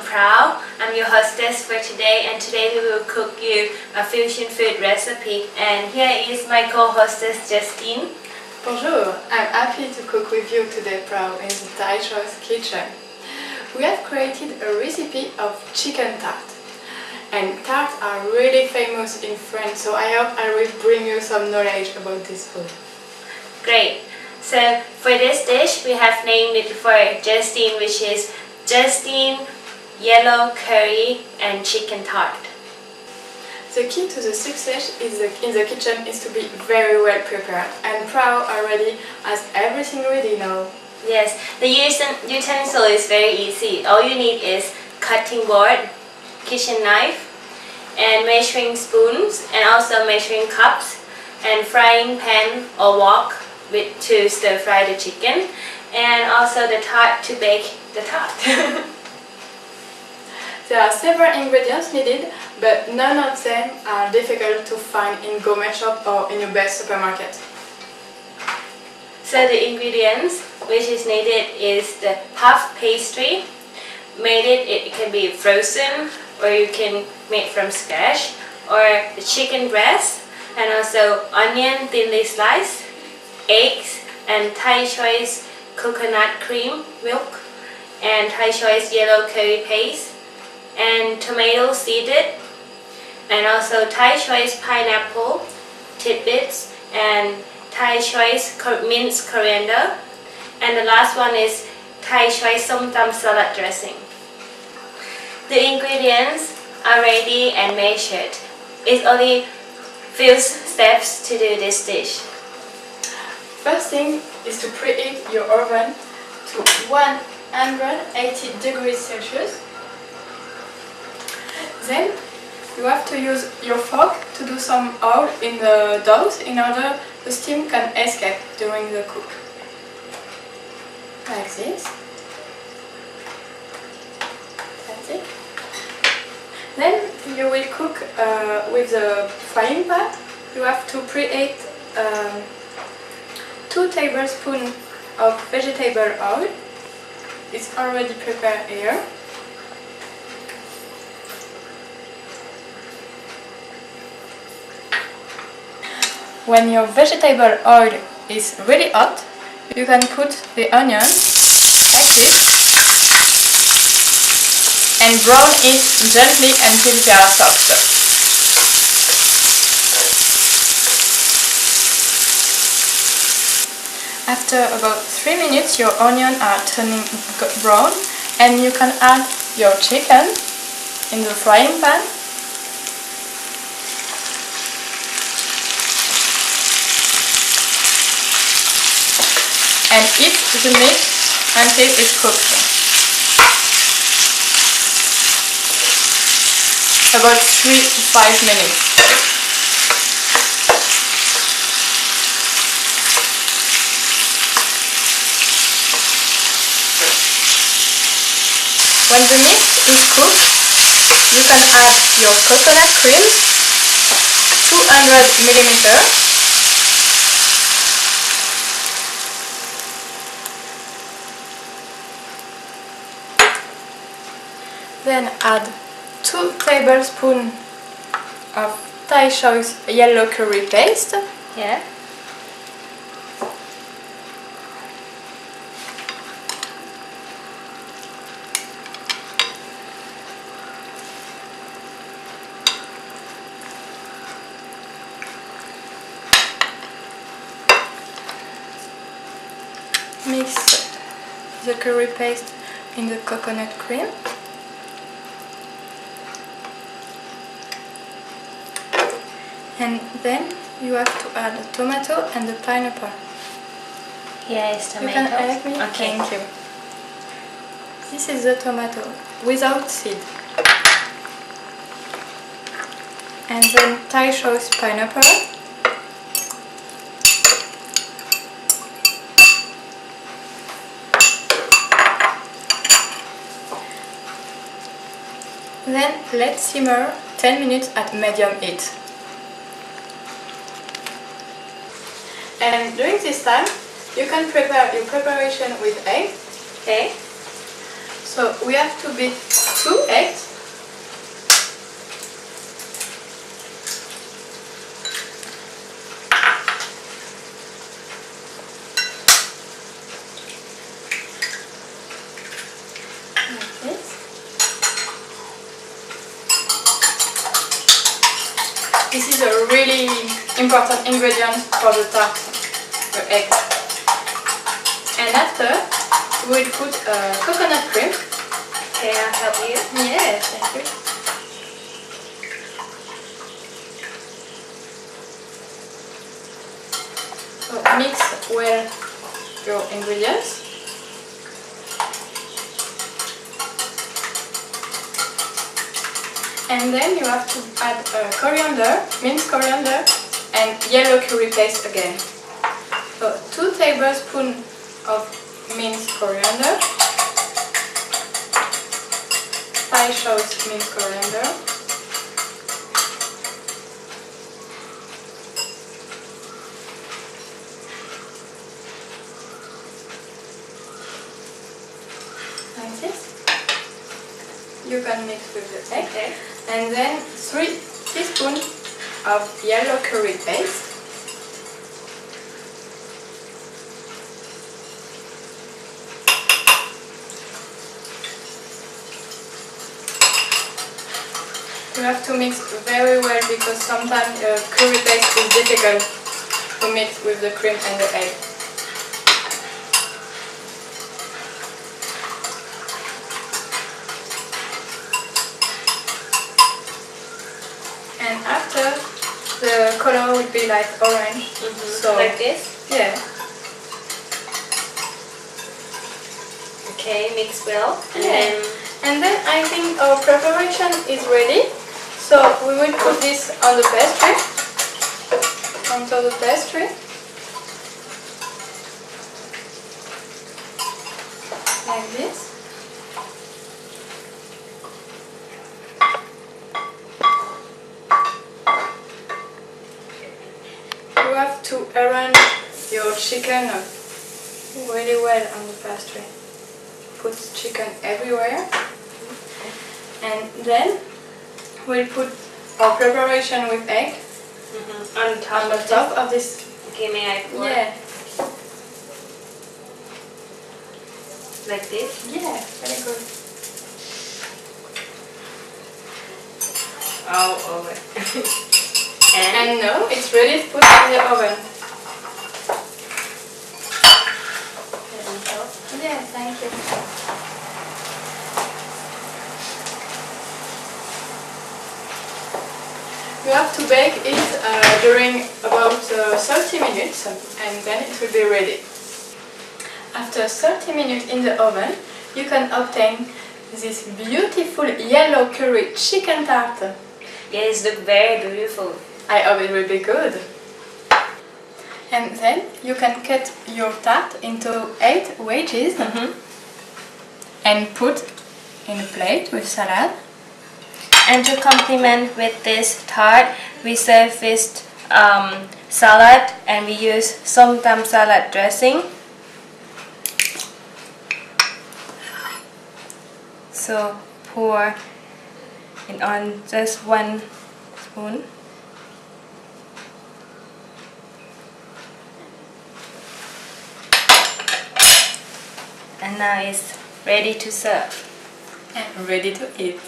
Prao. I'm your hostess for today, and today we will cook you a fusion food recipe. And here is my co-hostess Justine. Bonjour, I'm happy to cook with you today, Prao, in the Thai Choice kitchen. We have created a recipe of chicken tart. And tarts are really famous in France, so I hope I will bring you some knowledge about this food. Great. So for this dish, we have named it for Justine, which is Justine Yellow Curry and Chicken Tart. The key to the success in the kitchen is to be very well prepared, and Prao already has everything ready now. Yes, the utensil is very easy. All you need is cutting board, kitchen knife, and measuring spoons, and also measuring cups, and frying pan or wok to stir fry the chicken, and also the tart to bake the tart. There are several ingredients needed, but none of them are difficult to find in gourmet shop or in your best supermarket. So the ingredients which is needed is the puff pastry. It can be frozen, or you can make from scratch, or the chicken breast, and also onion thinly sliced, eggs, and Thai choice coconut cream milk, and Thai choice yellow curry paste, and tomato seeded, and also Thai choice pineapple tidbits, and Thai choice minced coriander, and the last one is Thai choice som tam salad dressing. The ingredients are ready and measured. It's only few steps to do this dish. First thing is to preheat your oven to 180 degrees Celsius. Then you have to use your fork to do some oil in the dough in order the steam can escape during the cook. Like this. That's it. Then you will cook with the frying pan. You have to preheat 2 tablespoons of vegetable oil. It's already prepared here. When your vegetable oil is really hot, you can put the onion like this and brown it gently until they are soft. After about 3 minutes, your onions are turning brown, and you can add your chicken in the frying pan. And heat the meat until it's cooked. About 3 to 5 minutes. When the meat is cooked, you can add your coconut cream, 200 milliliters. Then add 2 tablespoons of Thai choice yellow curry paste. Yeah. Mix the curry paste in the coconut cream. And then you have to add the tomato and the pineapple. Here is tomato. You can help me? Okay. Thank you. This is the tomato without seed. And then Thai choice pineapple. Then let's simmer 10 minutes at medium heat. And during this time, you can prepare your preparation with egg. Okay. So we have to beat 2 eggs. Like this. This is a really important ingredient for the tart, the egg. And after, we'll put coconut cream. Can I help you? Yes, thank you. So mix well your ingredients. And then you have to add coriander, minced coriander, and yellow curry paste again. So 2 tablespoons of minced coriander, 5 shots minced coriander, like this. You can mix with the egg. Okay. And then 3 teaspoons of yellow curry paste. You have to mix very well because sometimes curry paste is difficult to mix with the cream and the egg. And after, the color will be like orange. So like this? Yeah. Okay, mix well. And then I think our preparation is ready. So we will put this on the pastry, onto the pastry, like this. You have to arrange your chicken really well on the pastry. Put chicken everywhere. And then we'll put our preparation with egg on on the top of this. Okay, may I pour? Yeah, Like this? yeah, very good. All over. And now it's ready to put in the oven. Yeah, thank you. You have to bake it during about 30 minutes and then it will be ready. After 30 minutes in the oven, you can obtain this beautiful yellow curry chicken tart. Yes, look very beautiful. I hope it will be good. And then you can cut your tart into 8 wedges and put in a plate with salad. And to complement with this tart, we serve with salad and we use somtam salad dressing. So pour it on just 1 spoon. And now it's ready to serve. And ready to eat.